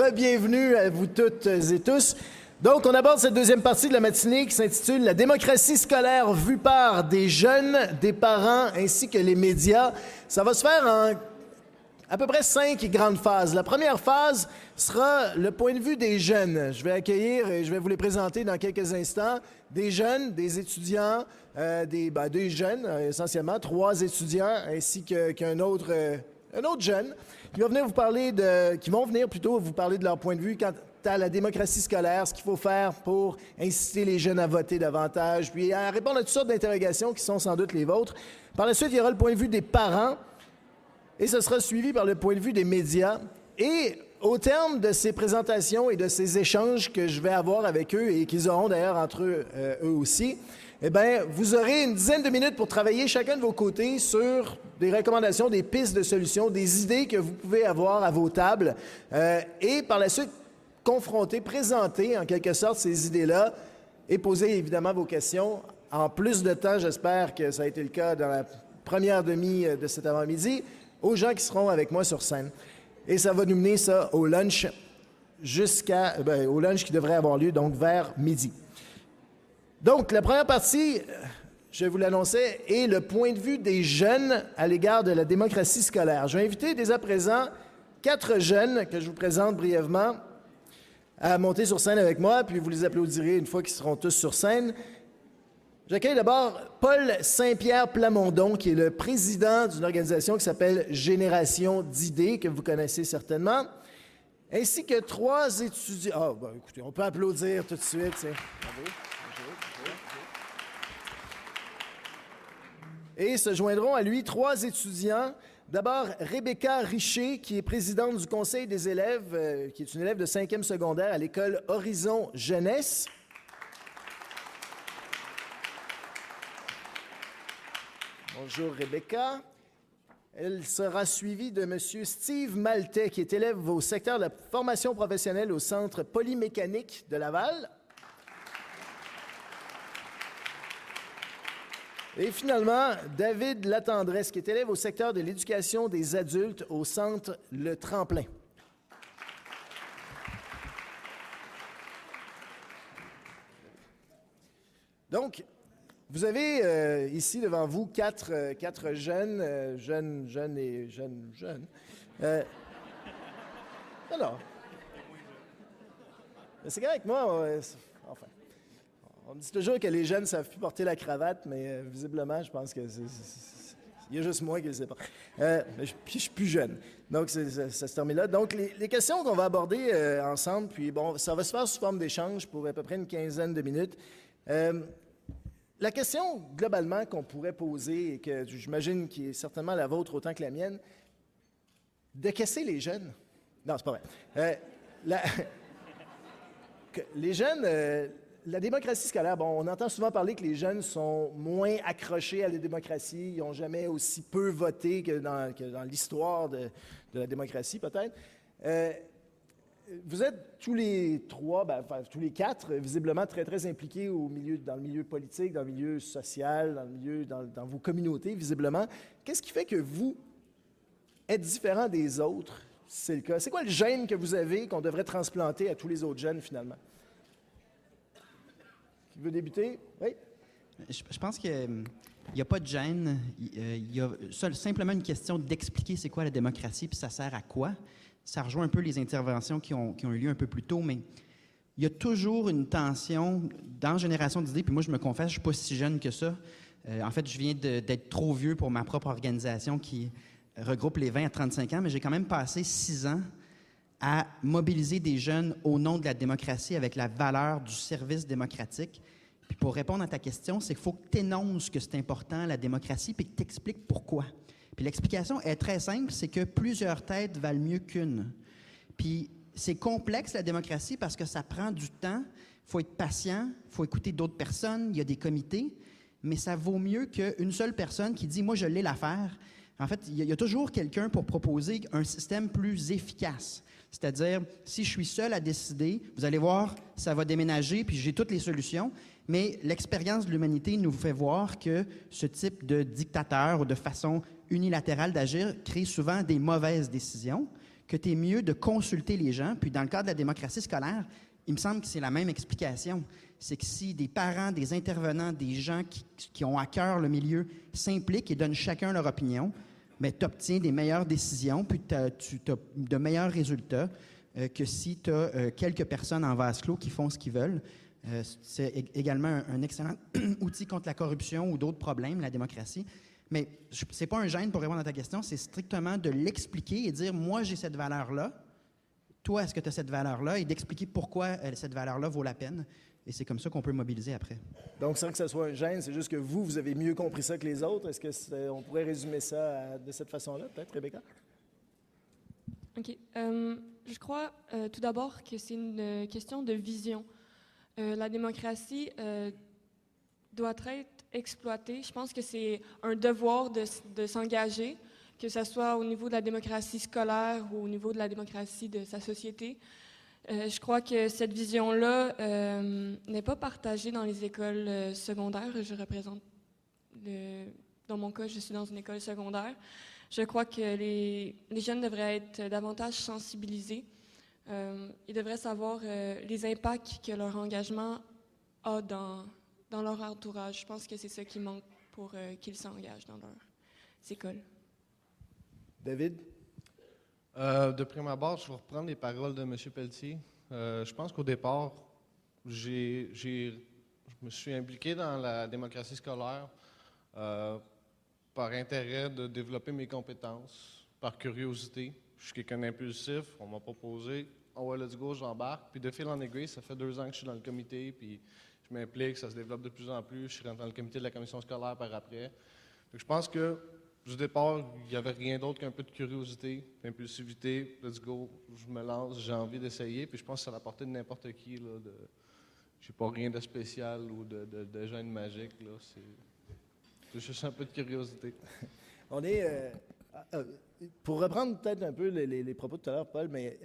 re-bienvenue à vous toutes et tous. Donc, on aborde cette deuxième partie de la matinée qui s'intitule « La démocratie scolaire vue par des jeunes, des parents ainsi que les médias ». Ça va se faire en à peu près 5 grandes phases. La première phase sera le point de vue des jeunes. Je vais accueillir et je vais vous les présenter dans quelques instants. Des jeunes, des étudiants, des jeunes essentiellement, 3 étudiants ainsi qu'un autre jeune qui vont venir vous parler vous parler de leur point de vue quant à la démocratie scolaire, ce qu'il faut faire pour inciter les jeunes à voter davantage, puis à répondre à toutes sortes d'interrogations qui sont sans doute les vôtres. Par la suite, il y aura le point de vue des parents et ce sera suivi par le point de vue des médias. Et au terme de ces présentations et de ces échanges que je vais avoir avec eux et qu'ils auront d'ailleurs entre eux aussi, eh bien, vous aurez une dizaine de minutes pour travailler chacun de vos côtés sur des recommandations, des pistes de solutions, des idées que vous pouvez avoir à vos tables et par la suite présenter en quelque sorte ces idées-là et poser évidemment vos questions. En plus de temps, j'espère que ça a été le cas dans la première demi de cet avant-midi, aux gens qui seront avec moi sur scène. Et ça va nous mener ça au lunch au lunch qui devrait avoir lieu donc vers midi. Donc, la première partie, je vous l'annonçais, est le point de vue des jeunes à l'égard de la démocratie scolaire. Je vais inviter dès à présent 4 jeunes que je vous présente brièvement à monter sur scène avec moi, puis vous les applaudirez une fois qu'ils seront tous sur scène. J'accueille d'abord Paul Saint-Pierre Plamondon, qui est le président d'une organisation qui s'appelle Génération d'idées, que vous connaissez certainement, ainsi que 3 étudiants. Écoutez, on peut applaudir tout de suite. Bravo. Et se joindront à lui 3 étudiants. D'abord, Rebecca Richer, qui est présidente du Conseil des élèves, qui est une élève de 5e secondaire à l'école Horizon Jeunesse. Bonjour Rebecca. Elle sera suivie de M. Steve Maltais, qui est élève au secteur de la formation professionnelle au Centre polymécanique de Laval. Et finalement, David Latendresse, qui est élève au secteur de l'éducation des adultes au Centre Le Tremplin. Donc, vous avez ici devant vous 4 jeunes. Alors, c'est correct, moi, enfin. On me dit toujours que les jeunes ne savent plus porter la cravate, mais visiblement, je pense que il y a juste moi qui ne le sais pas. Puis je suis plus jeune. Donc, ça se termine là. Donc, les questions qu'on va aborder ensemble, puis bon, ça va se faire sous forme d'échange pour à peu près une quinzaine de minutes. La question, globalement, qu'on pourrait poser, et que j'imagine qui est certainement la vôtre autant que la mienne, de casser les jeunes? Non, c'est pas vrai. Les jeunes... La démocratie scolaire, on entend souvent parler que les jeunes sont moins accrochés à la démocratie, ils n'ont jamais aussi peu voté que dans l'histoire de la démocratie, peut-être. Vous êtes tous les 3, tous les 4, visiblement très, très impliqués dans le milieu politique, dans le milieu social, dans vos communautés, visiblement. Qu'est-ce qui fait que vous êtes différent des autres, si c'est le cas? C'est quoi le gène que vous avez qu'on devrait transplanter à tous les autres jeunes, finalement? Qui veut débuter? Oui? Je pense qu'il n'y a pas de gêne. Il y a simplement une question d'expliquer c'est quoi la démocratie puis ça sert à quoi. Ça rejoint un peu les interventions qui ont eu lieu un peu plus tôt, mais il y a toujours une tension dans Génération d'idées. Puis moi, je me confesse, je ne suis pas si jeune que ça. En fait, je viens d'être trop vieux pour ma propre organisation qui regroupe les 20 à 35 ans, mais j'ai quand même passé 6 ans à mobiliser des jeunes au nom de la démocratie avec la valeur du service démocratique. Puis pour répondre à ta question, c'est qu'il faut que tu énonces que c'est important, la démocratie, puis que tu expliques pourquoi. Puis l'explication est très simple, c'est que plusieurs têtes valent mieux qu'une. Puis c'est complexe, la démocratie, parce que ça prend du temps, il faut être patient, il faut écouter d'autres personnes, il y a des comités, mais ça vaut mieux qu'une seule personne qui dit « moi, je l'ai l'affaire ». En fait, il y a toujours quelqu'un pour proposer un système plus efficace. C'est-à-dire, si je suis seul à décider, vous allez voir, ça va déménager, puis j'ai toutes les solutions. Mais l'expérience de l'humanité nous fait voir que ce type de dictateur ou de façon unilatérale d'agir crée souvent des mauvaises décisions, que tu es mieux de consulter les gens. Puis dans le cadre de la démocratie scolaire, il me semble que c'est la même explication. C'est que si des parents, des intervenants, des gens qui ont à cœur le milieu s'impliquent et donnent chacun leur opinion, bien, tu obtiens des meilleures décisions, puis tu as de meilleurs résultats que si tu as quelques personnes en vase clos qui font ce qu'ils veulent. C'est également un excellent outil contre la corruption ou d'autres problèmes, la démocratie. Mais ce n'est pas un gêne pour répondre à ta question, c'est strictement de l'expliquer et dire « moi, j'ai cette valeur-là, toi, est-ce que tu as cette valeur-là? » et d'expliquer pourquoi cette valeur-là vaut la peine. Et c'est comme ça qu'on peut mobiliser après. Donc, sans que ce soit un gêne, c'est juste que vous avez mieux compris ça que les autres. Est-ce qu'on pourrait résumer ça de cette façon-là, peut-être, Rebecca? OK. Je crois tout d'abord que c'est une question de vision. La démocratie doit être exploitée. Je pense que c'est un devoir de s'engager, que ce soit au niveau de la démocratie scolaire ou au niveau de la démocratie de sa société. Je crois que cette vision-là n'est pas partagée dans les écoles secondaires. Je représente, dans mon cas, je suis dans une école secondaire. Je crois que les jeunes devraient être davantage sensibilisés. Ils devraient savoir les impacts que leur engagement a dans leur entourage. Je pense que c'est ça qui manque pour qu'ils s'engagent dans leurs écoles. David? De prime abord, je vais reprendre les paroles de M. Pelletier. Je pense qu'au départ, je me suis impliqué dans la démocratie scolaire par intérêt de développer mes compétences, par curiosité. Je suis quelqu'un d'impulsif, on m'a proposé « Oh ouais, let's go, j'embarque ». Puis de fil en aiguille, ça fait 2 ans que je suis dans le comité, puis je m'implique, ça se développe de plus en plus. Je suis rentré dans le comité de la commission scolaire par après. Donc, je pense que du départ, il n'y avait rien d'autre qu'un peu de curiosité, d'impulsivité. Let's go, je me lance, j'ai envie d'essayer. Puis je pense que c'est à la portée de n'importe qui. Je n'ai pas rien de spécial ou de gêne magique. C'est juste un peu de curiosité. On est... pour reprendre peut-être un peu les propos de tout à l'heure, Paul, mais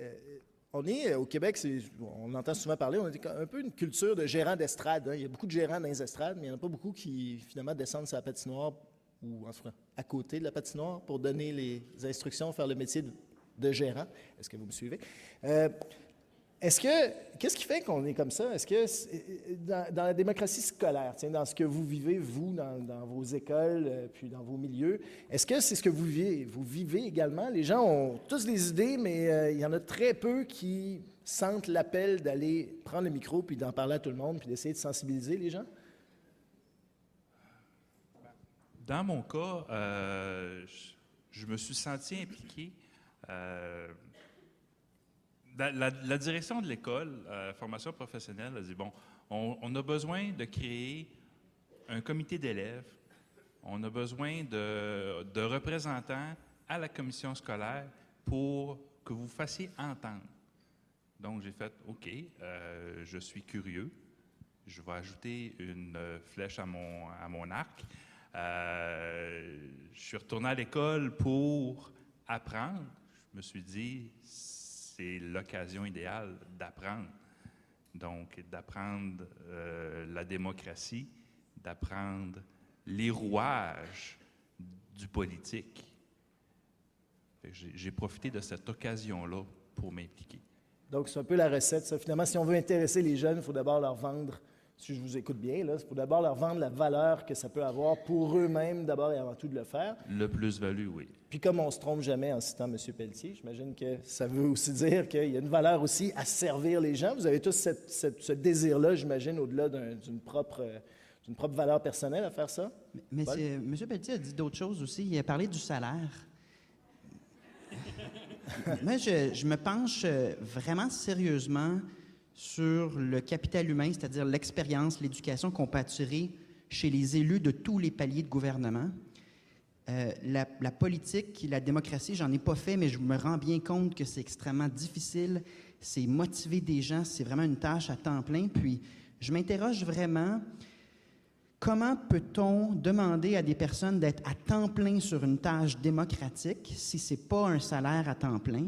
on est au Québec, on entend souvent parler, on est un peu une culture de gérants d'estrade. Hein. Il y a beaucoup de gérants dans les estrades, mais il n'y en a pas beaucoup qui finalement descendent sur la patinoire ou en tout cas à côté de la patinoire pour donner les instructions, faire le métier de gérant. Est-ce que vous me suivez? Qu'est-ce qui fait qu'on est comme ça? Est-ce que dans la démocratie scolaire, dans ce que vous vivez, vous, dans vos écoles, puis dans vos milieux, est-ce que c'est ce que vous vivez? Vous vivez également? Les gens ont tous des idées, mais il y en a très peu qui sentent l'appel d'aller prendre le micro, puis d'en parler à tout le monde, puis d'essayer de sensibiliser les gens? Dans mon cas, je me suis senti impliqué. La direction de l'école, formation professionnelle, a dit, bon, on a besoin de créer un comité d'élèves, on a besoin de représentants à la commission scolaire pour que vous fassiez entendre. Donc, j'ai fait, OK, je suis curieux, je vais ajouter une flèche à mon arc. Je suis retourné à l'école pour apprendre. Je me suis dit, c'est l'occasion idéale d'apprendre. Donc, d'apprendre la démocratie, d'apprendre les rouages du politique. J'ai profité de cette occasion-là pour m'impliquer. Donc, c'est un peu la recette, ça. Finalement, si on veut intéresser les jeunes, il faut d'abord leur vendre, si je vous écoute bien, il faut d'abord leur vendre la valeur que ça peut avoir pour eux-mêmes, d'abord et avant tout de le faire. Le plus-value, oui. Puis comme on ne se trompe jamais en citant M. Pelletier, j'imagine que ça veut aussi dire qu'il y a une valeur aussi à servir les gens. Vous avez tous ce désir-là, j'imagine, au-delà d'une propre valeur personnelle à faire ça? Mais M. Pelletier a dit d'autres choses aussi. Il a parlé du salaire. Moi, je me penche vraiment sérieusement sur le capital humain, c'est-à-dire l'expérience, l'éducation qu'on peut attirer chez les élus de tous les paliers de gouvernement. La politique, la démocratie, j'en ai pas fait, mais je me rends bien compte que c'est extrêmement difficile. C'est motiver des gens, c'est vraiment une tâche à temps plein. Puis, je m'interroge vraiment, comment peut-on demander à des personnes d'être à temps plein sur une tâche démocratique si ce n'est pas un salaire à temps plein?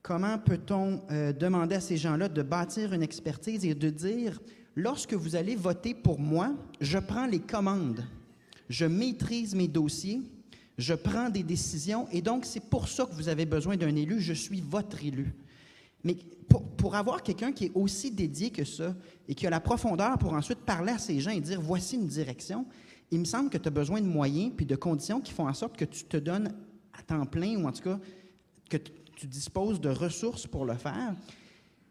Comment peut-on demander à ces gens-là de bâtir une expertise et de dire, lorsque vous allez voter pour moi, je prends les commandes, je maîtrise mes dossiers, Je prends des décisions et donc c'est pour ça que vous avez besoin d'un élu. Je suis votre élu. Mais pour avoir quelqu'un qui est aussi dédié que ça et qui a la profondeur pour ensuite parler à ces gens et dire « voici une direction », il me semble que tu as besoin de moyens puis de conditions qui font en sorte que tu te donnes à temps plein ou en tout cas que tu disposes de ressources pour le faire.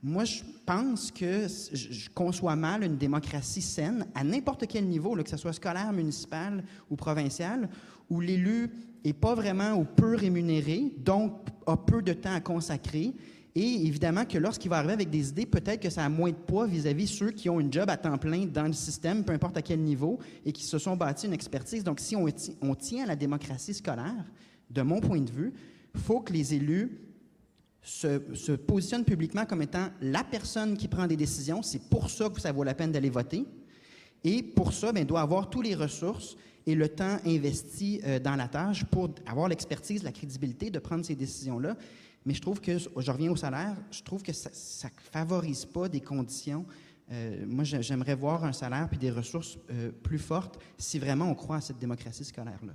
Moi, je pense que je conçois mal une démocratie saine à n'importe quel niveau, là, que ce soit scolaire, municipal ou provincial, où l'élu n'est pas vraiment ou peu rémunéré, donc a peu de temps à consacrer. Et évidemment que lorsqu'il va arriver avec des idées, peut-être que ça a moins de poids vis-à-vis ceux qui ont une job à temps plein dans le système, peu importe à quel niveau, et qui se sont bâtis une expertise. Donc, si on tient à la démocratie scolaire, de mon point de vue, il faut que les élus se positionnent publiquement comme étant la personne qui prend des décisions. C'est pour ça que ça vaut la peine d'aller voter. Et pour ça, il doit avoir toutes les ressources et le temps investi dans la tâche pour avoir l'expertise, la crédibilité de prendre ces décisions-là. Mais je trouve que, je reviens au salaire, je trouve que ça ne favorise pas des conditions. Moi, j'aimerais voir un salaire puis des ressources plus fortes si vraiment on croit à cette démocratie scolaire-là.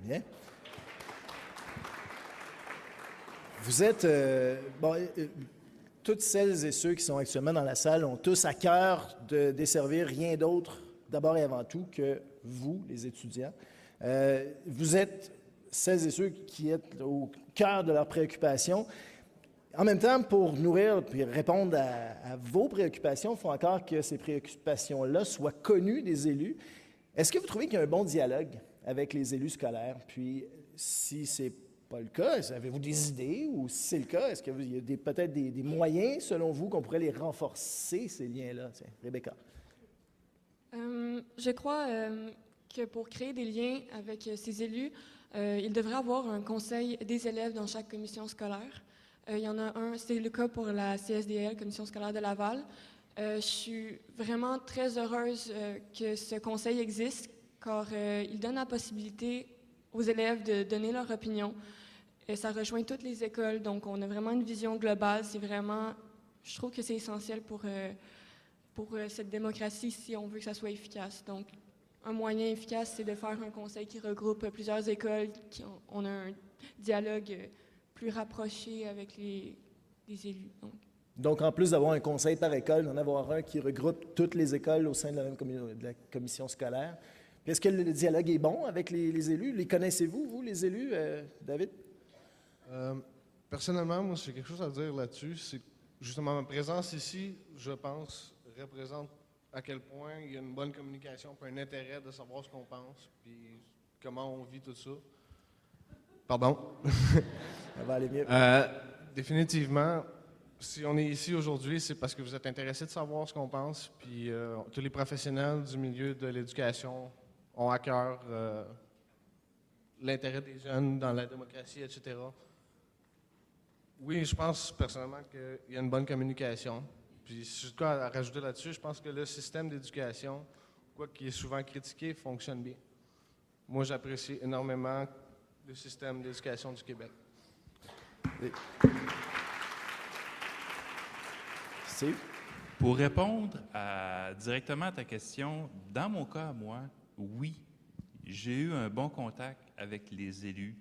Bien. Vous êtes... toutes celles et ceux qui sont actuellement dans la salle ont tous à cœur de desservir rien d'autre, d'abord et avant tout, que vous, les étudiants. Vous êtes celles et ceux qui êtes au cœur de leurs préoccupations. En même temps, pour nourrir et répondre à vos préoccupations, il faut encore que ces préoccupations-là soient connues des élus. Est-ce que vous trouvez qu'il y a un bon dialogue avec les élus scolaires? Puis, si c'est pas le cas, avez-vous des idées? Ou si c'est le cas, est-ce qu'il y a peut-être des moyens, selon vous, qu'on pourrait les renforcer, ces liens-là? Tiens, Rebecca. Je crois que pour créer des liens avec ces élus, il devrait y avoir un conseil des élèves dans chaque commission scolaire. Il y en a un, c'est le cas pour la CSDL, Commission scolaire de Laval. Je suis vraiment très heureuse que ce conseil existe, car il donne la possibilité aux élèves de donner leur opinion. Et ça rejoint toutes les écoles, donc on a vraiment une vision globale. C'est vraiment, je trouve que c'est essentiel pour cette démocratie si on veut que ça soit efficace. Donc, un moyen efficace, c'est de faire un conseil qui regroupe plusieurs écoles, on a un dialogue plus rapproché avec les élus. Donc, en plus d'avoir un conseil par école, d'en avoir un qui regroupe toutes les écoles au sein de la même de la commission scolaire. Puis est-ce que le dialogue est bon avec les élus? Les connaissez-vous, vous, les élus, David? Personnellement, moi, j'ai quelque chose à dire là-dessus. C'est justement ma présence ici, je pense, représente à quel point il y a une bonne communication, puis un intérêt de savoir ce qu'on pense, puis comment on vit tout ça. Pardon. Ça va aller mieux. Définitivement, si on est ici aujourd'hui, c'est parce que vous êtes intéressés de savoir ce qu'on pense, puis tous les professionnels du milieu de l'éducation ont à cœur l'intérêt des jeunes dans la démocratie, etc. Oui, je pense personnellement qu'il y a une bonne communication. Puis, si je dois rajouter là-dessus, je pense que le système d'éducation, quoi qu'il est souvent critiqué, fonctionne bien. Moi, j'apprécie énormément le système d'éducation du Québec. Steve? Pour répondre directement à ta question, dans mon cas à moi, oui, j'ai eu un bon contact avec les élus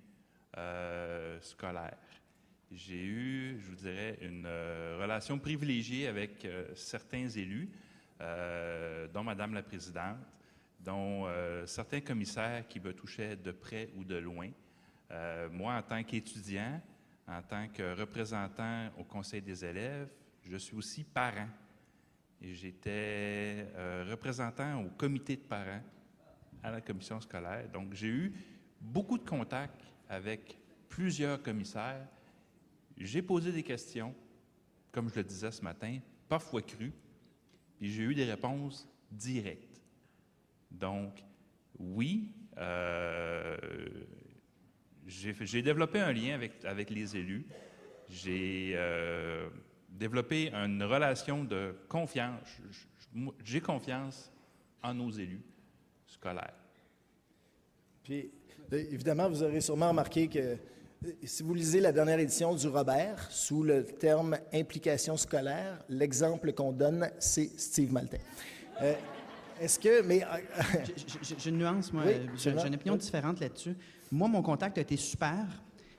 scolaires. J'ai eu, je vous dirais, une relation privilégiée avec certains élus, dont Madame la Présidente, dont certains commissaires qui me touchaient de près ou de loin. Moi, en tant qu'étudiant, en tant que représentant au Conseil des élèves, je suis aussi parent. Et j'étais représentant au comité de parents à la commission scolaire. Donc, j'ai eu beaucoup de contacts avec plusieurs commissaires. J'ai posé des questions, comme je le disais ce matin, parfois crues, et j'ai eu des réponses directes. Donc, oui, j'ai développé un lien avec les élus. J'ai développé une relation de confiance. J'ai confiance en nos élus scolaires. Puis, évidemment, vous aurez sûrement remarqué que si vous lisez la dernière édition du Robert, sous le terme « implication scolaire », l'exemple qu'on donne, c'est Steve Maltais. Est-ce que... Mais, J'ai une nuance, moi. Oui, J'ai une opinion oui. différente là-dessus. Moi, mon contact a été super,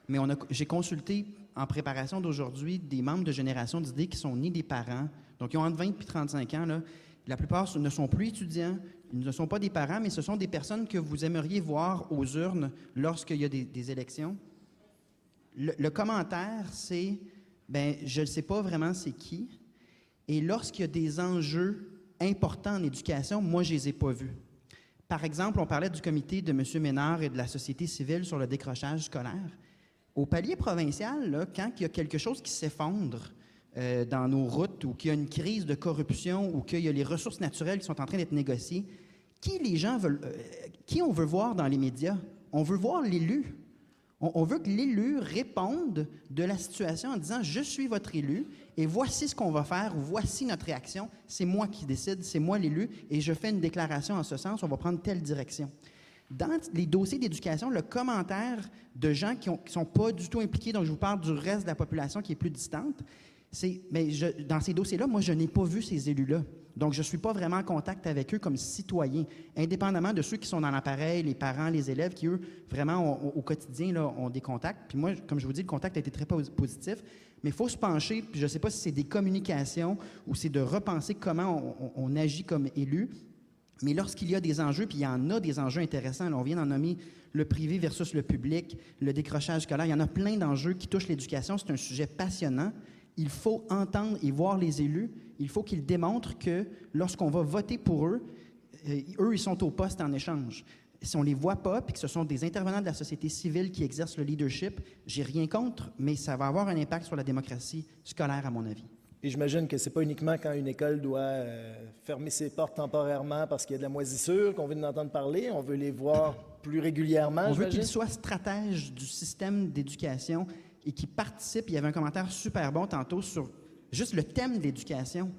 mais j'ai consulté en préparation d'aujourd'hui des membres de Génération d'idées qui sont nés des parents, donc ils ont entre 20 et 35 ans. Là. La plupart ne sont plus étudiants, ils ne sont pas des parents, mais ce sont des personnes que vous aimeriez voir aux urnes lorsqu'il y a des élections. Le commentaire, c'est je ne sais pas vraiment c'est qui, et lorsqu'il y a des enjeux importants en éducation, moi, je ne les ai pas vus. Par exemple, on parlait du comité de M. Ménard et de la société civile sur le décrochage scolaire. Au palier provincial, là, quand il y a quelque chose qui s'effondre dans nos routes ou qu'il y a une crise de corruption ou qu'il y a les ressources naturelles qui sont en train d'être négociées, qui on veut voir dans les médias? On veut voir l'élu. On veut que l'élu réponde de la situation en disant « Je suis votre élu et voici ce qu'on va faire ou voici notre réaction. C'est moi qui décide, c'est moi l'élu et je fais une déclaration en ce sens, on va prendre telle direction. » Dans les dossiers d'éducation, le commentaire de gens qui ne sont pas du tout impliqués, donc je vous parle du reste de la population qui est plus distante, c'est « Dans ces dossiers-là, moi, je n'ai pas vu ces élus-là. Donc, je ne suis pas vraiment en contact avec eux comme citoyens, indépendamment de ceux qui sont dans l'appareil, les parents, les élèves, qui, eux, vraiment, au quotidien, là, ont des contacts. Puis moi, comme je vous dis, le contact a été très positif, mais il faut se pencher, puis je ne sais pas si c'est des communications ou c'est de repenser comment on agit comme élu. Mais lorsqu'il y a des enjeux, puis il y en a des enjeux intéressants, là, on vient d'en nommer le privé versus le public, le décrochage scolaire, il y en a plein d'enjeux qui touchent l'éducation, c'est un sujet passionnant. Il faut entendre et voir les élus. Il faut qu'ils démontrent que lorsqu'on va voter pour eux, ils sont au poste en échange. Si on ne les voit pas, puis que ce sont des intervenants de la société civile qui exercent le leadership, j'ai rien contre, mais ça va avoir un impact sur la démocratie scolaire, à mon avis. Et j'imagine que ce n'est pas uniquement quand une école doit fermer ses portes temporairement parce qu'il y a de la moisissure qu'on veut en entendre parler. On veut les voir plus régulièrement, On veut qu'ils soient stratèges du système d'éducation et qui participent. Il y avait un commentaire super bon tantôt sur juste le thème de l'éducation.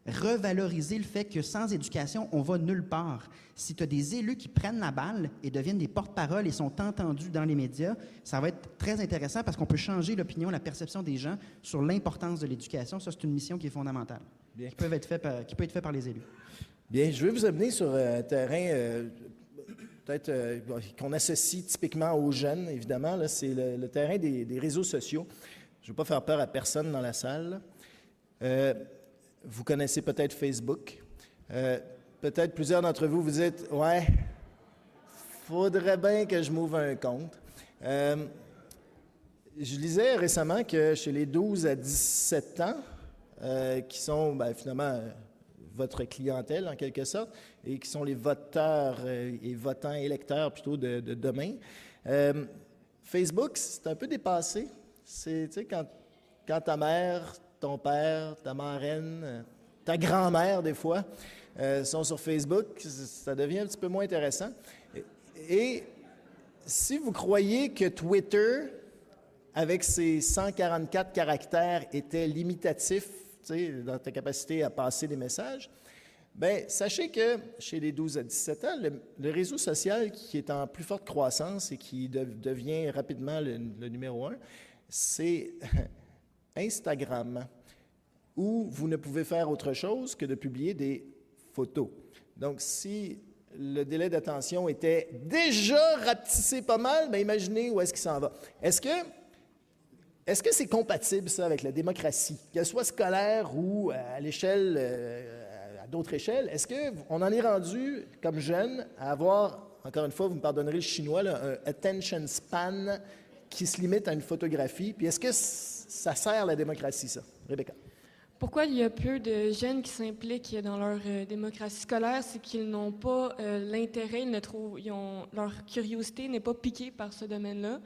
Revaloriser le fait que sans éducation, on va nulle part. Si tu as des élus qui prennent la balle et deviennent des porte-parole et sont entendus dans les médias, ça va être très intéressant parce qu'on peut changer l'opinion, la perception des gens sur l'importance de l'éducation. Ça, c'est une mission qui est fondamentale, qui peut être faite par les élus. Bien, je vais vous amener sur un terrain peut-être qu'on associe typiquement aux jeunes, évidemment. Là, c'est le terrain des réseaux sociaux. Je ne veux pas faire peur à personne dans la salle. Vous connaissez peut-être Facebook. Peut-être plusieurs d'entre vous vous dites « Ouais, faudrait bien que je m'ouvre un compte. » Je lisais récemment que chez les 12 à 17 ans, qui sont finalement votre clientèle en quelque sorte, et qui sont les voteurs et votants électeurs plutôt de demain, Facebook, c'est un peu dépassé. C'est, tu sais, quand ta mère, ton père, ta marraine, ta grand-mère, des fois, sont sur Facebook, ça devient un petit peu moins intéressant. Et si vous croyez que Twitter, avec ses 144 caractères, était limitatif, tu sais, dans ta capacité à passer des messages, bien, sachez que chez les 12 à 17 ans, le réseau social qui est en plus forte croissance et qui devient rapidement le numéro 1, c'est Instagram, où vous ne pouvez faire autre chose que de publier des photos. Donc, si le délai d'attention était déjà rapetissé pas mal, bien imaginez où est-ce qu'il s'en va. Est-ce que c'est compatible, ça, avec la démocratie, qu'elle soit scolaire ou à l'échelle, à d'autres échelles? Est-ce qu'on en est rendu, comme jeune, à avoir, encore une fois, vous me pardonnerez le chinois, là, un attention span qui se limite à une photographie? Puis est-ce que ça sert la démocratie, ça? Rebecca. Pourquoi il y a peu de jeunes qui s'impliquent dans leur démocratie scolaire? C'est qu'ils n'ont pas l'intérêt, leur curiosité n'est pas piquée par ce domaine-là.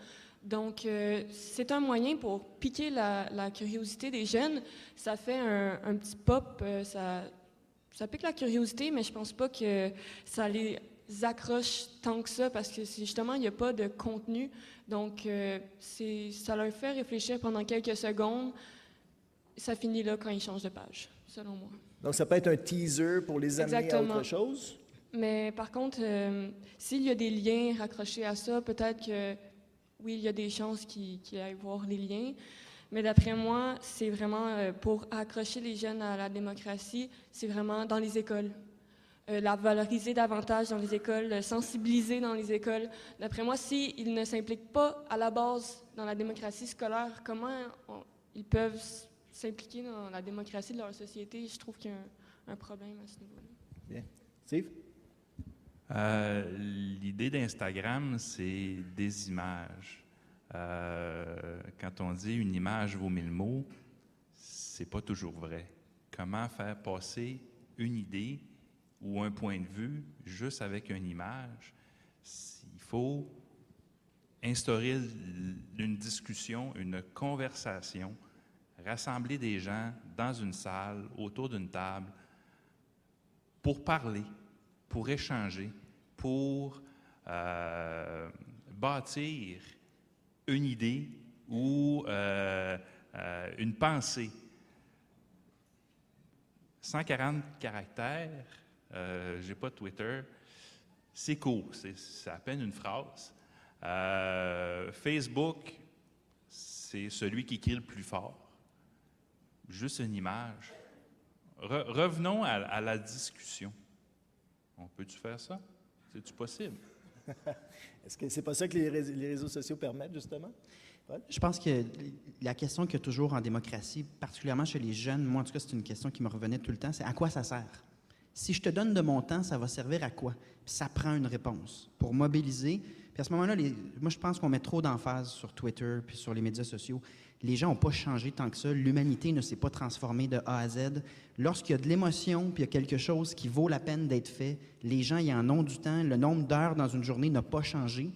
Donc, c'est un moyen pour piquer la curiosité des jeunes. Ça fait un petit pop, ça pique la curiosité, mais je pense pas que ça les accroche tant que ça parce que justement, il n'y a pas de contenu. Donc, ça leur fait réfléchir pendant quelques secondes. Ça finit là quand ils changent de page, selon moi. Donc, ça peut être un teaser pour les amener Exactement. à autre chose? Mais par contre, s'il y a des liens raccrochés à ça, peut-être que, oui, il y a des chances qu'ils aillent voir les liens. Mais d'après moi, c'est vraiment pour accrocher les jeunes à la démocratie, c'est vraiment dans les écoles. la valoriser davantage dans les écoles, le sensibiliser dans les écoles. D'après moi, s'ils ne s'impliquent pas à la base dans la démocratie scolaire, comment ils peuvent s'impliquer dans la démocratie de leur société? Je trouve qu'il y a un problème à ce niveau-là. Bien. Steve? L'idée d'Instagram, c'est des images. Quand on dit une image vaut 1000 mots, c'est pas toujours vrai. Comment faire passer une idée ou un point de vue juste avec une image? Il faut instaurer une discussion, une conversation, rassembler des gens dans une salle, autour d'une table, pour parler, pour échanger, pour bâtir une idée ou une pensée. 140 caractères, j'ai pas Twitter, c'est court, c'est à peine une phrase. Facebook, c'est celui qui crie le plus fort. Juste une image. Revenons à la discussion. On peut-tu faire ça? C'est-tu possible? Est-ce que c'est pas ça que les réseaux sociaux permettent, justement? Paul? Je pense que la question qu'il y a toujours en démocratie, particulièrement chez les jeunes, moi en tout cas c'est une question qui me revenait tout le temps, c'est à quoi ça sert? Si je te donne de mon temps, ça va servir à quoi? Puis ça prend une réponse pour mobiliser. Puis à ce moment-là, moi je pense qu'on met trop d'emphase sur Twitter puis sur les médias sociaux. Les gens n'ont pas changé tant que ça. L'humanité ne s'est pas transformée de A à Z. Lorsqu'il y a de l'émotion puis il y a quelque chose qui vaut la peine d'être fait, les gens y en ont du temps. Le nombre d'heures dans une journée n'a pas changé.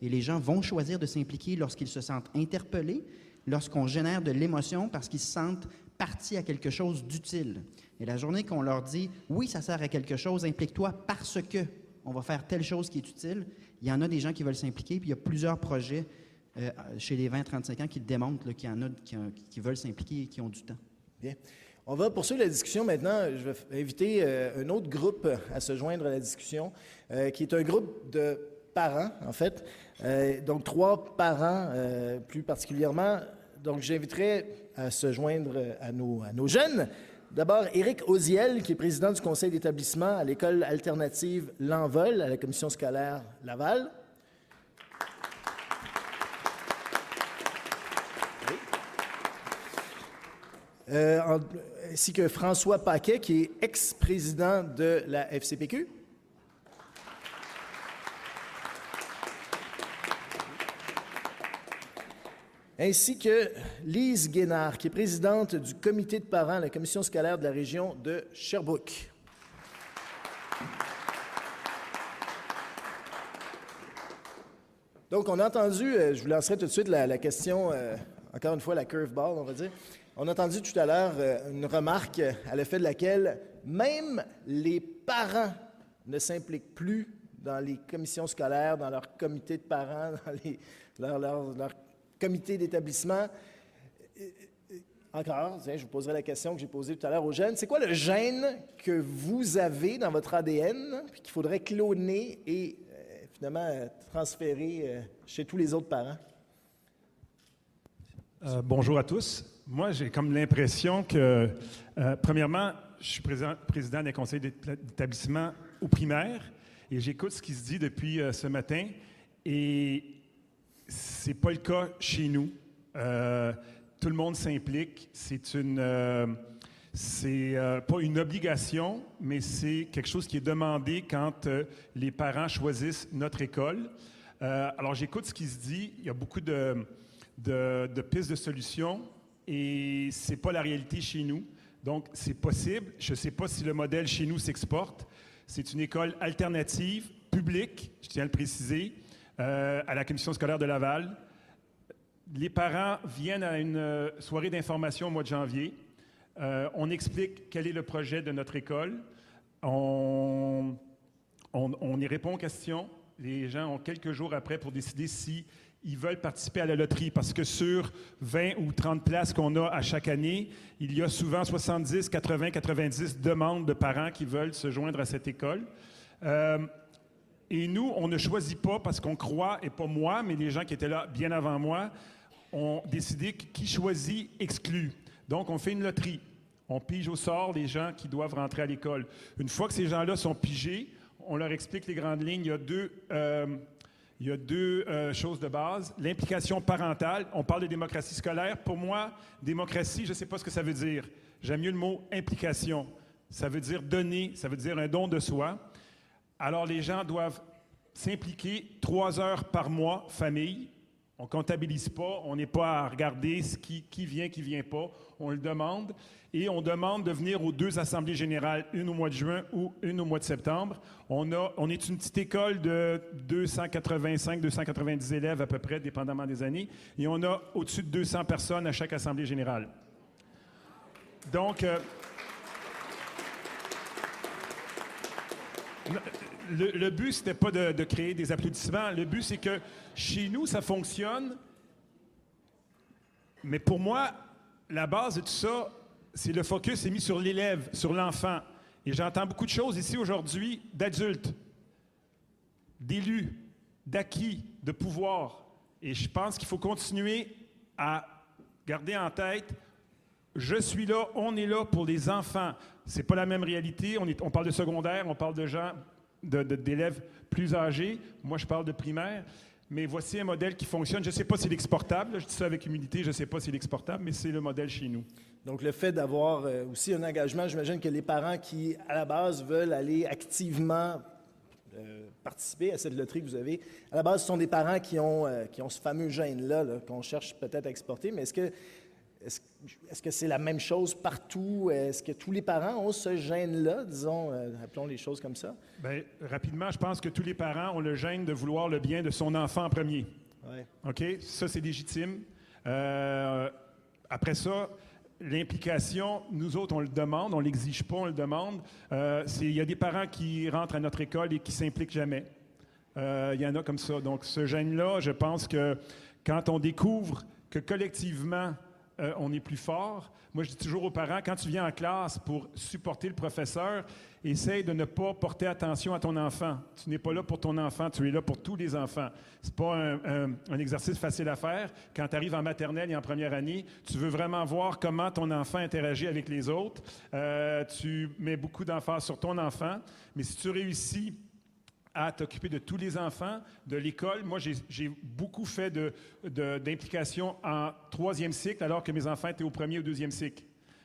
Et les gens vont choisir de s'impliquer lorsqu'ils se sentent interpellés, lorsqu'on génère de l'émotion parce qu'ils se sentent partie à quelque chose d'utile. Et la journée qu'on leur dit « oui, ça sert à quelque chose, implique-toi parce que on va faire telle chose qui est utile », il y en a des gens qui veulent s'impliquer, puis il y a plusieurs projets chez les 20-35 ans qui démontrent qu'il y en a qui veulent s'impliquer et qui ont du temps. Bien. On va poursuivre la discussion maintenant. Je vais inviter un autre groupe à se joindre à la discussion, qui est un groupe de parents, en fait. Donc, 3 parents, plus particulièrement. Donc, j'inviterai à se joindre à nos jeunes. D'abord, Éric Oziel, qui est président du conseil d'établissement à l'école alternative L'Envol, à la commission scolaire Laval. Ainsi que François Paquet, qui est ex-président de la FCPQ. Ainsi que Lise Guénard, qui est présidente du comité de parents à la commission scolaire de la région de Sherbrooke. Donc, on a entendu, je vous lancerai tout de suite la question, encore une fois, la curveball, on va dire. On a entendu tout à l'heure une remarque à l'effet de laquelle même les parents ne s'impliquent plus dans les commissions scolaires, dans leur comité de parents, dans leur comité d'établissement. Encore, je vous poserai la question que j'ai posée tout à l'heure aux jeunes. C'est quoi le gène que vous avez dans votre ADN puis qu'il faudrait cloner et finalement transférer chez tous les autres parents? Bonjour à tous. Moi, j'ai comme l'impression que, premièrement, je suis président des conseils d'établissement au primaire et j'écoute ce qui se dit depuis ce matin et c'est pas le cas chez nous. Tout le monde s'implique. C'est pas une obligation, mais c'est quelque chose qui est demandé quand les parents choisissent notre école. Alors, j'écoute ce qui se dit. Il y a beaucoup de pistes de solutions et c'est pas la réalité chez nous. Donc, c'est possible. Je ne sais pas si le modèle chez nous s'exporte. C'est une école alternative, publique, je tiens à le préciser, à la commission scolaire de Laval. Les parents viennent à une soirée d'information au mois de janvier. On explique quel est le projet de notre école. On y répond aux questions. Les gens ont quelques jours après pour décider si ils veulent participer à la loterie parce que sur 20 ou 30 places qu'on a à chaque année, il y a souvent 70, 80, 90 demandes de parents qui veulent se joindre à cette école. Et nous, on ne choisit pas parce qu'on croit, et pas moi, mais les gens qui étaient là bien avant moi, ont décidé que qui choisit exclut. Donc, on fait une loterie. On pige au sort les gens qui doivent rentrer à l'école. Une fois que ces gens-là sont pigés, on leur explique les grandes lignes. Il y a deux choses de base. L'implication parentale. On parle de démocratie scolaire. Pour moi, démocratie, je ne sais pas ce que ça veut dire. J'aime mieux le mot implication. Ça veut dire donner, ça veut dire un don de soi. Alors, les gens doivent s'impliquer 3 heures par mois, famille. On ne comptabilise pas, on n'est pas à regarder qui vient, qui ne vient pas. On le demande. Et on demande de venir aux 2 assemblées générales, une au mois de juin ou une au mois de septembre. On est une petite école de 285-290 élèves à peu près, dépendamment des années. Et on a au-dessus de 200 personnes à chaque assemblée générale. Donc, le but, ce n'était pas de créer des applaudissements. Le but, c'est que chez nous, ça fonctionne. Mais pour moi, la base de tout ça, c'est le focus est mis sur l'élève, sur l'enfant. Et j'entends beaucoup de choses ici aujourd'hui d'adultes, d'élus, d'acquis, de pouvoir. Et je pense qu'il faut continuer à garder en tête, je suis là, on est là pour les enfants. C'est pas la même réalité. On parle de secondaire, on parle de gens, d'élèves plus âgés. Moi, je parle de primaire. Mais voici un modèle qui fonctionne. Je ne sais pas si c'est exportable. Je dis ça avec humilité. Je ne sais pas si c'est exportable, mais c'est le modèle chez nous. Donc, le fait d'avoir aussi un engagement, j'imagine que les parents qui, à la base, veulent aller activement participer à cette loterie que vous avez, à la base, ce sont des parents qui ont ce fameux gène-là, qu'on cherche peut-être à exporter. Mais est-ce que c'est la même chose partout? Est-ce que tous les parents ont ce gène-là, disons, appelons les choses comme ça? Bien, rapidement, je pense que tous les parents ont le gène de vouloir le bien de son enfant en premier. Ouais. OK? Ça, c'est légitime. Après ça, l'implication, nous autres, on le demande, on ne l'exige pas, on le demande. Il y a des parents qui rentrent à notre école et qui ne s'impliquent jamais. Il y en a comme ça. Donc, ce gène-là, je pense que quand on découvre que collectivement, on est plus fort. Moi, je dis toujours aux parents, quand tu viens en classe pour supporter le professeur, essaye de ne pas porter attention à ton enfant. Tu n'es pas là pour ton enfant, tu es là pour tous les enfants. C'est pas un exercice facile à faire. Quand tu arrives en maternelle et en première année, tu veux vraiment voir comment ton enfant interagit avec les autres. Tu mets beaucoup d'emphase sur ton enfant, mais si tu réussis à t'occuper de tous les enfants, de l'école. Moi, j'ai beaucoup fait d'implication en 3e cycle, alors que mes enfants étaient au 1er ou 2e cycle.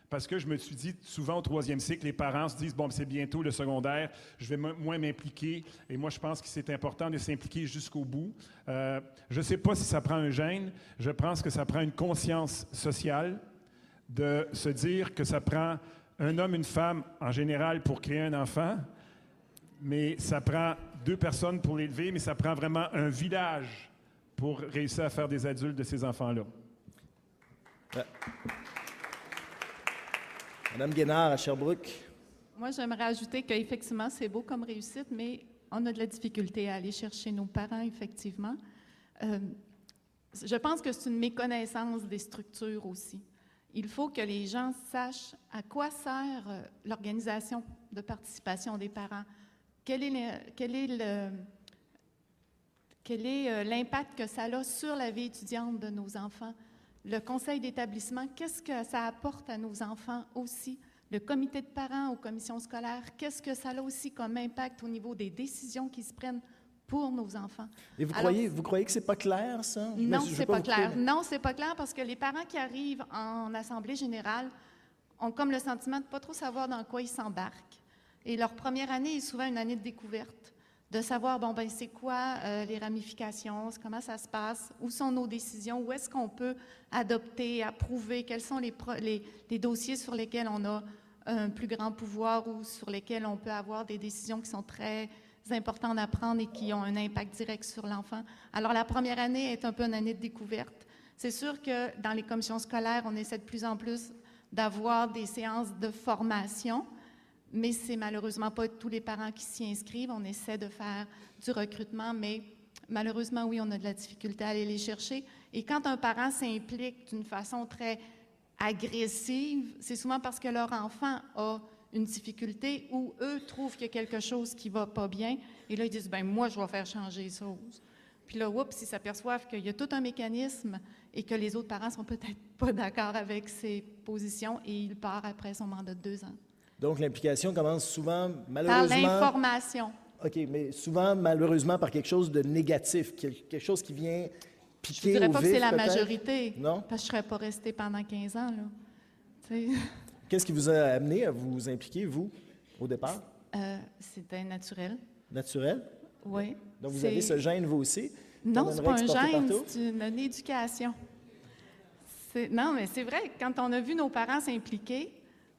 Parce que je me suis dit, souvent au 3e cycle, les parents se disent, bon, c'est bientôt le secondaire, je vais moins m'impliquer. Et moi, je pense que c'est important de s'impliquer jusqu'au bout. Je ne sais pas si ça prend un gène. Je pense que ça prend une conscience sociale de se dire que ça prend un homme, une femme, en général, pour créer un enfant. Mais ça prend 2 personnes pour l'élever, mais ça prend vraiment un village pour réussir à faire des adultes de ces enfants-là. Madame Guénard, à Sherbrooke. Moi, j'aimerais ajouter qu'effectivement, c'est beau comme réussite, mais on a de la difficulté à aller chercher nos parents, effectivement. Je pense que c'est une méconnaissance des structures aussi. Il faut que les gens sachent à quoi sert l'organisation de participation des parents. Quel est l'impact que ça a sur la vie étudiante de nos enfants? Le conseil d'établissement, qu'est-ce que ça apporte à nos enfants aussi? Le comité de parents aux commissions scolaires, qu'est-ce que ça a aussi comme impact au niveau des décisions qui se prennent pour nos enfants? Et vous croyez que c'est pas clair, ça? Non, c'est pas clair. Non, c'est pas clair parce que les parents qui arrivent en assemblée générale ont comme le sentiment de ne pas trop savoir dans quoi ils s'embarquent. Et leur première année est souvent une année de découverte, de savoir, bon, ben c'est quoi les ramifications, comment ça se passe, où sont nos décisions, où est-ce qu'on peut adopter, approuver, quels sont les dossiers sur lesquels on a un plus grand pouvoir ou sur lesquels on peut avoir des décisions qui sont très importantes à prendre et qui ont un impact direct sur l'enfant. Alors, la première année est un peu une année de découverte. C'est sûr que dans les commissions scolaires, on essaie de plus en plus d'avoir des séances de formation, mais c'est malheureusement pas tous les parents qui s'y inscrivent. On essaie de faire du recrutement, mais malheureusement, oui, on a de la difficulté à aller les chercher. Et quand un parent s'implique d'une façon très agressive, c'est souvent parce que leur enfant a une difficulté ou eux trouvent qu'il y a quelque chose qui va pas bien. Et là, ils disent, ben moi, je vais faire changer les choses. Puis là, oups, ils s'aperçoivent qu'il y a tout un mécanisme et que les autres parents sont peut-être pas d'accord avec ses positions et il part après son mandat de 2 ans. Donc, l'implication commence souvent, Par malheureusement... l'information. OK, mais souvent, malheureusement, par quelque chose de négatif, quelque chose qui vient Je piquer ne dirais au pas que vif, c'est la peut-être? majorité, Non? parce que je ne serais pas restée pendant 15 ans. Là. Tu sais, Qu'est-ce qui vous a amené à vous impliquer, vous, au départ? c'était naturel, Naturel? oui. Donc, vous C'est- avez ce gène, vous aussi? Non, qu'on c'est aimerait pas un exporter gène, partout? c'est une éducation. Non, mais c'est vrai, quand on a vu nos parents s'impliquer,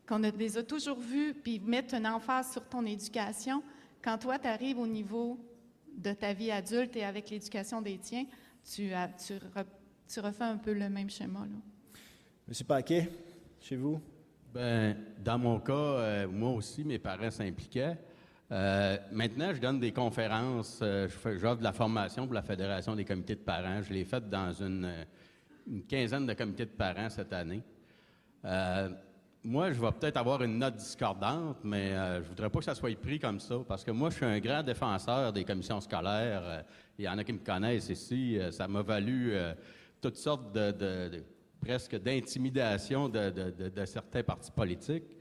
qu'on les a toujours vus, puis mettre une emphase sur ton éducation, quand toi, tu arrives au niveau de ta vie adulte et avec l'éducation des tiens, tu refais un peu le même schéma. Là. Monsieur Paquet, chez vous? Ben, dans mon cas, moi aussi, mes parents s'impliquaient. Maintenant, je donne des conférences, j'offre de la formation pour la Fédération des comités de parents. Je l'ai faite dans une quinzaine de comités de parents cette année. Moi, je vais peut-être avoir une note discordante, mais je ne voudrais pas que ça soit pris comme ça, parce que moi, je suis un grand défenseur des commissions scolaires. Il y en a qui me connaissent ici. Ça m'a valu toutes sortes presque d'intimidation de certains partis politiques.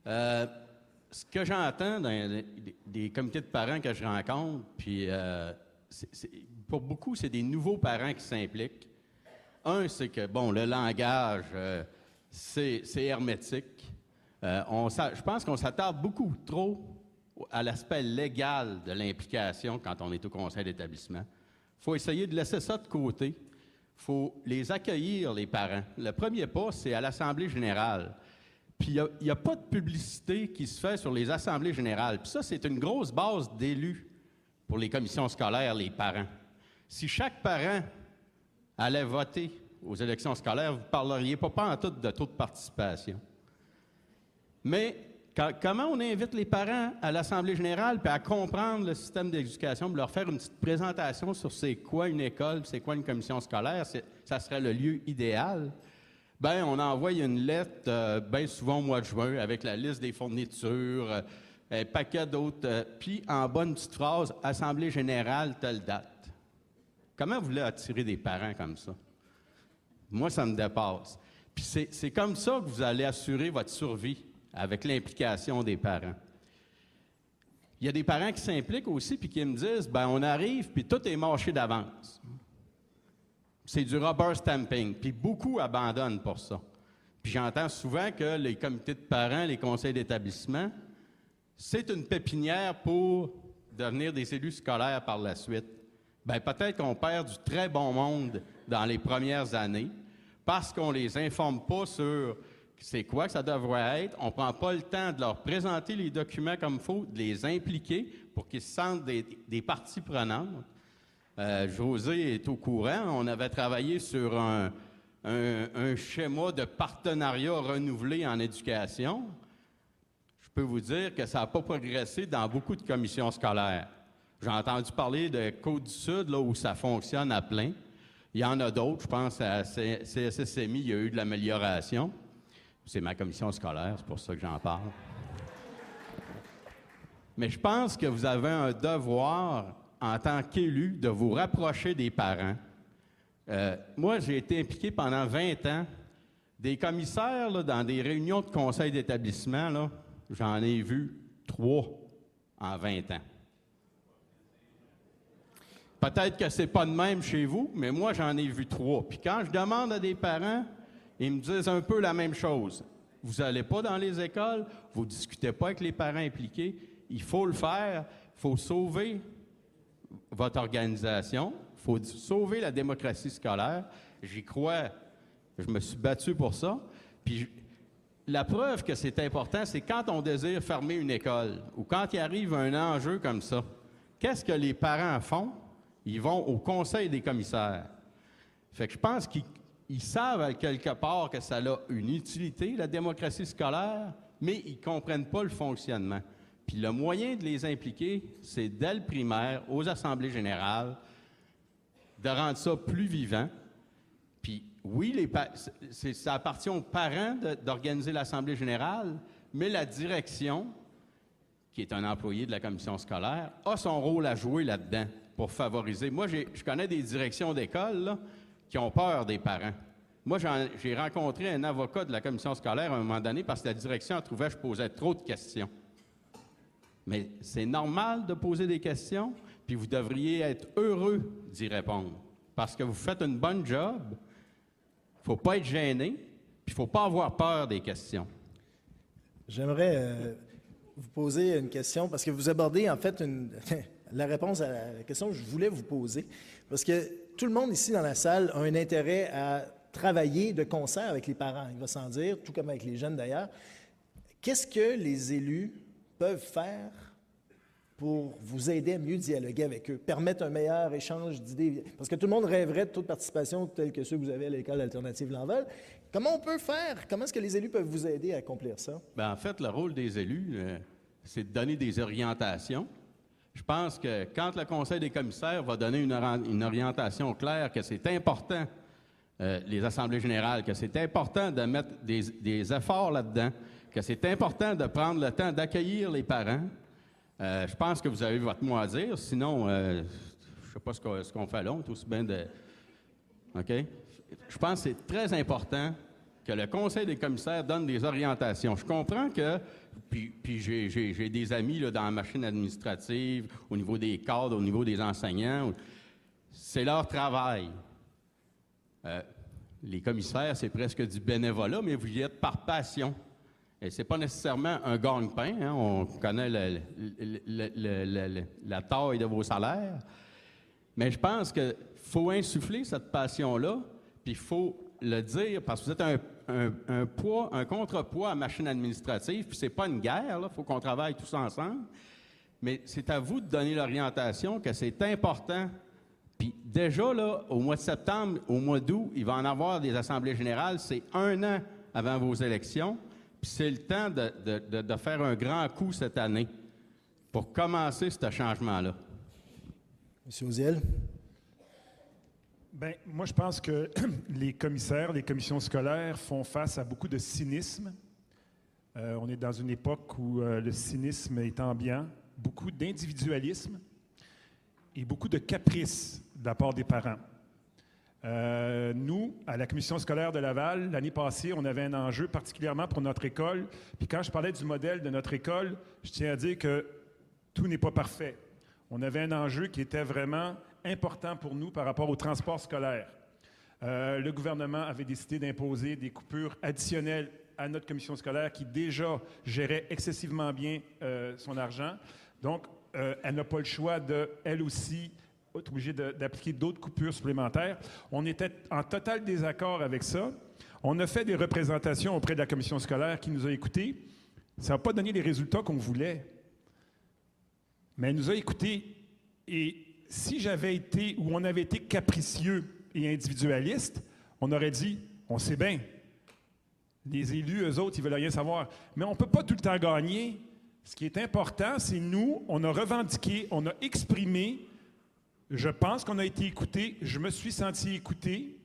Ce que j'entends dans des comités de parents que je rencontre, puis pour beaucoup, c'est des nouveaux parents qui s'impliquent. Un, c'est que, bon, le langage, c'est hermétique. Je pense qu'on s'attarde beaucoup trop à l'aspect légal de l'implication quand on est au conseil d'établissement. Il faut essayer de laisser ça de côté. Il faut les accueillir, les parents. Le premier pas, c'est à l'Assemblée générale. Puis il n'y a pas de publicité qui se fait sur les assemblées générales. Puis ça, c'est une grosse base d'élus pour les commissions scolaires, les parents. Si chaque parent allait voter aux élections scolaires, vous ne parleriez pas en tout de taux de participation. Mais comment on invite les parents à l'Assemblée générale puis à comprendre le système d'éducation, puis leur faire une petite présentation sur c'est quoi une école, c'est quoi une commission scolaire, ça serait le lieu idéal. Bien, on envoie une lettre, bien souvent au mois de juin, avec la liste des fournitures, un paquet d'autres, puis en bas, une petite phrase, « Assemblée générale, telle date ». Comment vous voulez attirer des parents comme ça? Moi, ça me dépasse. Puis c'est comme ça que vous allez assurer votre survie, avec l'implication des parents. Il y a des parents qui s'impliquent aussi, puis qui me disent, « Bien, on arrive, puis tout est marché d'avance. » C'est du rubber stamping, puis beaucoup abandonnent pour ça. Puis j'entends souvent que les comités de parents, les conseils d'établissement, c'est une pépinière pour devenir des élus scolaires par la suite. Bien, peut-être qu'on perd du très bon monde dans les premières années parce qu'on ne les informe pas sur c'est quoi que ça devrait être. On ne prend pas le temps de leur présenter les documents comme il faut, de les impliquer pour qu'ils se sentent des parties prenantes. José est au courant. On avait travaillé sur un schéma de partenariat renouvelé en éducation. Je peux vous dire que ça n'a pas progressé dans beaucoup de commissions scolaires. J'ai entendu parler de Côte-du-Sud, là où ça fonctionne à plein. Il y en a d'autres, je pense à CSSMI, il y a eu de l'amélioration. C'est ma commission scolaire, c'est pour ça que j'en parle. Mais je pense que vous avez un devoir en tant qu'élu, de vous rapprocher des parents. Moi, j'ai été impliqué pendant 20 ans. Des commissaires, là, dans des réunions de conseil d'établissement, là, j'en ai vu 3 en 20 ans. Peut-être que c'est pas de même chez vous, mais moi, j'en ai vu 3. Puis quand je demande à des parents, ils me disent un peu la même chose. Vous n'allez pas dans les écoles, vous ne discutez pas avec les parents impliqués. Il faut le faire, il faut sauver votre organisation. Il faut sauver la démocratie scolaire. J'y crois. Je me suis battu pour ça. Puis la preuve que c'est important, c'est quand on désire fermer une école ou quand il arrive un enjeu comme ça. Qu'est-ce que les parents font? Ils vont au conseil des commissaires. Fait que je pense qu'ils savent quelque part que ça a une utilité, la démocratie scolaire, mais ils ne comprennent pas le fonctionnement. Puis le moyen de les impliquer, c'est dès le primaire, aux assemblées générales, de rendre ça plus vivant. Puis oui, ça appartient aux parents d'organiser l'assemblée générale, mais la direction, qui est un employé de la commission scolaire, a son rôle à jouer là-dedans pour favoriser. Moi, je connais des directions d'école là, qui ont peur des parents. Moi, j'ai rencontré un avocat de la commission scolaire à un moment donné parce que la direction trouvait que je posais trop de questions. Mais c'est normal de poser des questions, puis vous devriez être heureux d'y répondre. Parce que vous faites une bonne job, il ne faut pas être gêné, puis il ne faut pas avoir peur des questions. J'aimerais vous poser une question, parce que vous abordez en fait la réponse à la question que je voulais vous poser. Parce que tout le monde ici dans la salle a un intérêt à travailler de concert avec les parents, il va sans dire, tout comme avec les jeunes d'ailleurs. Qu'est-ce que les élus peuvent faire pour vous aider à mieux dialoguer avec eux, permettre un meilleur échange d'idées? Parce que tout le monde rêverait de taux de participation tels que ceux que vous avez à l'École alternative Lanval. Comment on peut faire? Comment est-ce que les élus peuvent vous aider à accomplir ça? Bien, en fait, le rôle des élus, c'est de donner des orientations. Je pense que quand le Conseil des commissaires va donner une orientation claire que c'est important, les assemblées générales, que c'est important de mettre des efforts là-dedans, que c'est important de prendre le temps d'accueillir les parents, je pense que vous avez votre mot à dire. Sinon, je ne sais pas ce qu'on fait là, on est aussi bien de... OK? Je pense que c'est très important que le Conseil des commissaires donne des orientations. Je comprends que... Puis j'ai des amis là, dans la machine administrative, au niveau des cadres, au niveau des enseignants. C'est leur travail. Les commissaires, c'est presque du bénévolat, mais vous y êtes par passion. Et ce n'est pas nécessairement un gagne-pain. Hein? On connaît la taille de vos salaires. Mais je pense qu'il faut insuffler cette passion-là, puis il faut le dire, parce que vous êtes un contrepoids à la machine administrative, puis c'est pas une guerre, il faut qu'on travaille tous ensemble. Mais c'est à vous de donner l'orientation que c'est important. Puis déjà, là, au mois de septembre, au mois d'août, il va en avoir des assemblées générales. C'est 1 an avant vos élections. Puis c'est le temps de faire un grand coup cette année pour commencer ce changement-là. M. Oziel? Bien, moi, je pense que les commissaires, les commissions scolaires font face à beaucoup de cynisme. On est dans une époque où le cynisme est ambiant, beaucoup d'individualisme et beaucoup de caprice de la part des parents. Nous, à la commission scolaire de Laval, l'année passée, on avait un enjeu particulièrement pour notre école. Puis quand je parlais du modèle de notre école, je tiens à dire que tout n'est pas parfait. On avait un enjeu qui était vraiment important pour nous par rapport au transport scolaire. Le gouvernement avait décidé d'imposer des coupures additionnelles à notre commission scolaire qui déjà gérait excessivement bien son argent. Donc, elle n'a pas le choix de, elle aussi, être obligée d'appliquer d'autres coupures supplémentaires. On était en total désaccord avec ça. On a fait des représentations auprès de la commission scolaire qui nous a écoutés. Ça n'a pas donné les résultats qu'on voulait. Mais elle nous a écoutés. Et si j'avais été, ou on avait été capricieux et individualiste, on aurait dit, on sait bien, les élus, eux autres, ils veulent rien savoir. Mais on ne peut pas tout le temps gagner. Ce qui est important, c'est nous, on a revendiqué, on a exprimé. Je pense qu'on a été écoutés. Je me suis senti écouté.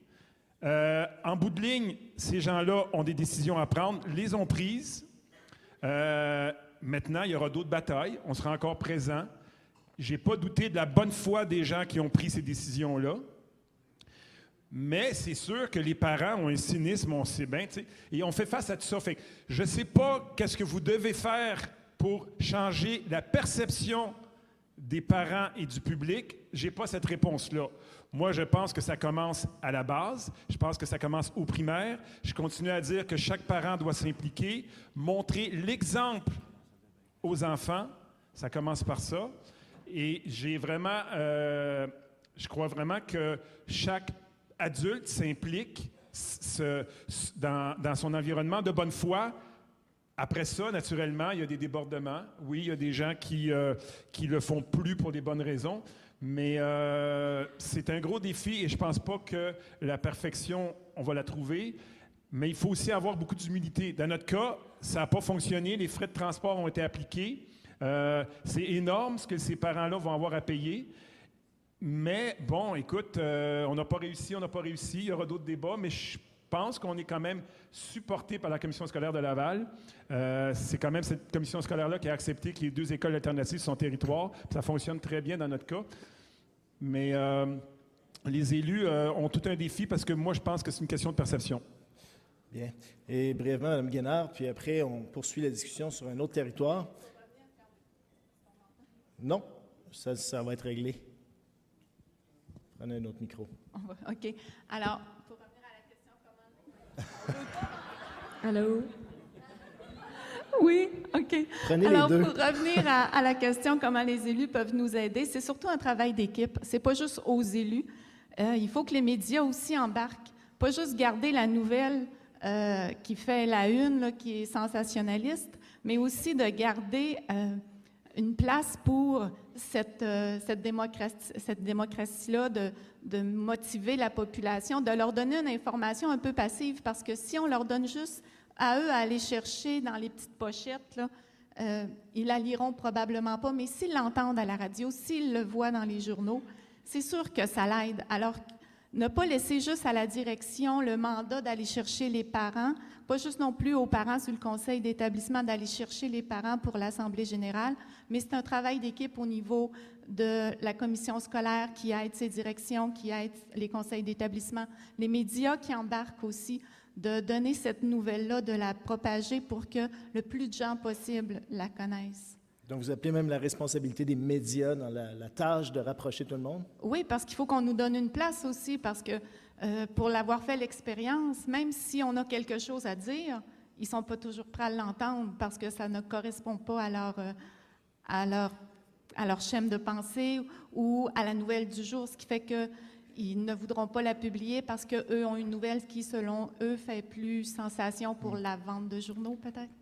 En bout de ligne, ces gens-là ont des décisions à prendre, les ont prises. Maintenant, il y aura d'autres batailles. On sera encore présent. Je n'ai pas douté de la bonne foi des gens qui ont pris ces décisions-là. Mais c'est sûr que les parents ont un cynisme, on sait bien, et on fait face à tout ça. Fait que je ne sais pas qu'est-ce que vous devez faire pour changer la perception des parents et du public. Je n'ai pas cette réponse-là. Moi, je pense que ça commence à la base. Je pense que ça commence au primaire. Je continue à dire que chaque parent doit s'impliquer, montrer l'exemple aux enfants. Ça commence par ça. Et j'ai vraiment, je crois vraiment que chaque adulte s'implique dans son environnement de bonne foi. Après ça, naturellement, il y a des débordements. Oui, il y a des gens qui le font plus pour des bonnes raisons, mais c'est un gros défi et je ne pense pas que la perfection, on va la trouver, mais il faut aussi avoir beaucoup d'humilité. Dans notre cas, ça n'a pas fonctionné, les frais de transport ont été appliqués. C'est énorme ce que ces parents-là vont avoir à payer. Mais bon, écoute, on n'a pas réussi, il y aura d'autres débats, mais je pense qu'on est quand même supporté par la commission scolaire de Laval. C'est quand même cette commission scolaire-là qui a accepté que les 2 écoles alternatives sur son territoire. Ça fonctionne très bien dans notre cas. Mais Les élus ont tout un défi parce que moi, je pense que c'est une question de perception. Bien. Et brièvement, Mme Guénard, puis après, on poursuit la discussion sur un autre territoire. Non, ça va être réglé. Prenez un autre micro. OK. Alors, pour revenir à la question, Allô? Oui, OK. Prenez Alors, les deux. pour revenir à la question comment les élus peuvent nous aider, c'est surtout un travail d'équipe. C'est pas juste aux élus. Il faut que les médias aussi embarquent. Pas juste garder la nouvelle qui fait la une, là, qui est sensationnaliste, mais aussi de garder une place pour cette démocratie-là, de motiver la population, de leur donner une information un peu passive, parce que si on leur donne juste à eux à aller chercher dans les petites pochettes, là, ils la liront probablement pas, mais s'ils l'entendent à la radio, s'ils le voient dans les journaux, c'est sûr que ça l'aide. Alors, ne pas laisser juste à la direction le mandat d'aller chercher les parents, pas juste non plus aux parents sur le conseil d'établissement d'aller chercher les parents pour l'Assemblée générale, mais c'est un travail d'équipe au niveau de la commission scolaire qui aide ces directions, qui aide les conseils d'établissement, les médias qui embarquent aussi, de donner cette nouvelle-là, de la propager pour que le plus de gens possible la connaissent. Donc, vous appelez même la responsabilité des médias dans la tâche de rapprocher tout le monde? Oui, parce qu'il faut qu'on nous donne une place aussi, parce que pour l'avoir fait l'expérience, même si on a quelque chose à dire, ils ne sont pas toujours prêts à l'entendre parce que ça ne correspond pas à leur schème de pensée ou à la nouvelle du jour, ce qui fait qu'ils ne voudront pas la publier parce qu'eux ont une nouvelle qui, selon eux, fait plus sensation pour la vente de journaux, peut-être.